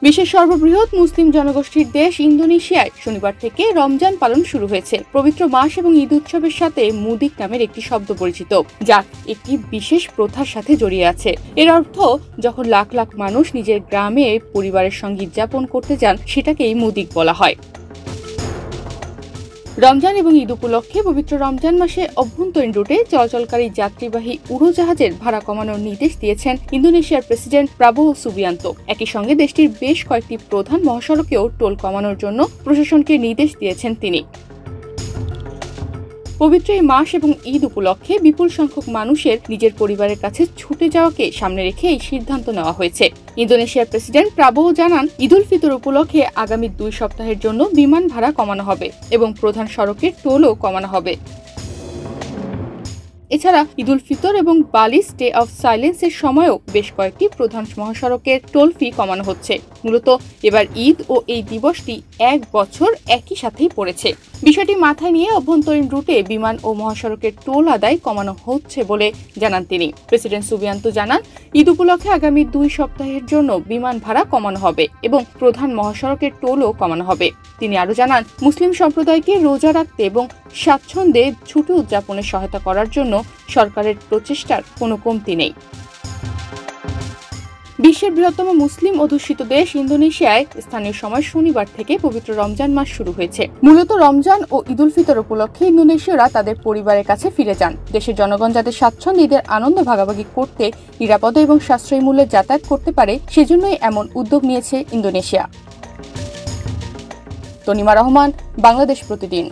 বিশ্বের সর্ববৃহৎ মুসলিম জনগোষ্ঠীর দেশ ইন্দোনেশিয়ায় শনিবার থেকে রমজান পালন শুরু হয়েছে। পবিত্র মাস এবং ঈদ উৎসবের সাথে মুদিক নামের একটি শব্দ পরিচিত, যা একটি বিশেষ প্রথার সাথে জড়িয়ে আছে। এর অর্থ, যখন লাখ লাখ মানুষ নিজের গ্রামে পরিবারের সঙ্গে উদযাপন করতে যান, সেটাকেই মুদিক বলা হয়। রমজান এবং ঈদ উপলক্ষে পবিত্র রমজান মাসে অভ্যন্তরীণ রুটে চলাচলকারী যাত্রীবাহী উড়োজাহাজের ভাড়া কমানোর নির্দেশ দিয়েছেন ইন্দোনেশিয়ার প্রেসিডেন্ট প্রাবোও সুবিয়ান্তো। একই সঙ্গে দেশটির বেশ কয়েকটি প্রধান মহাসড়কেও টোল কমানোর জন্য প্রশাসনকে নির্দেশ দিয়েছেন তিনি। পবিত্র এই মাস এবং ঈদ উপলক্ষে বিপুল সংখ্যক মানুষের নিজের পরিবারের কাছে ছুটে যাওয়াকে সামনে রেখে এই সিদ্ধান্ত নেওয়া হয়েছে। ইন্দোনেশিয়ার প্রেসিডেন্ট প্রাবোও জানান, ঈদ উল ফিতর উপলক্ষে আগামী 2 সপ্তাহের জন্য বিমান ভাড়া কমানো হবে এবং প্রধান সড়কের টোলও কমানো হবে। এছাড়া ঈদ উল ফিতর এবং বালিস ডে অফ সাইলেন্সের সময়ও বেশ কয়েকটি প্রধান মহাসড়কের টোল ফি কমানো হচ্ছে। মূলত এবার ঈদ ও এই দিবসটি 1 বছর একই সাথেই পড়েছে। বিষয়টি মাথায় নিয়ে অভ্যন্তরীণ রুটে বিমান ও মহাসড়কের টোল আদায় কমানো হচ্ছে বলে জানান তিনি। প্রেসিডেন্ট সুবিয়ান্তো জানান, ঈদ উপলক্ষে আগামী 2 সপ্তাহের জন্য বিমান ভাড়া কমানো হবে এবং প্রধান মহাসড়কের টোলও কমানো হবে। তিনি আরও জানান, মুসলিম সম্প্রদায়কে রোজা রাখতে এবং স্বাচ্ছন্দ্যে ছুটি উদযাপনে সহায়তা করার জন্য সরকারের প্রচেষ্টার কোনো কমতি নেই। বিশ্বের বৃহত্তম মুসলিম অধ্যুষিত দেশ ইন্দোনেশিয়ায় স্থানীয় সময় শনিবার থেকে পবিত্র রমজান মাস শুরু হয়েছে। মূলত রমজান ও ঈদ উল ফিতর উপলক্ষে ইন্দোনেশীয়রা তাদের পরিবারের কাছে ফিরে যান। দেশের জনগণ যাতে স্বাচ্ছন্দ্যে ঈদের আনন্দ ভাগাভাগি করতে, নিরাপদে এবং সাশ্রয়ী মূল্যে যাতায়াত করতে পারে, সেজন্যই এমন উদ্যোগ নিয়েছে ইন্দোনেশিয়া। তনিমা রহমান, বাংলাদেশ প্রতিদিন।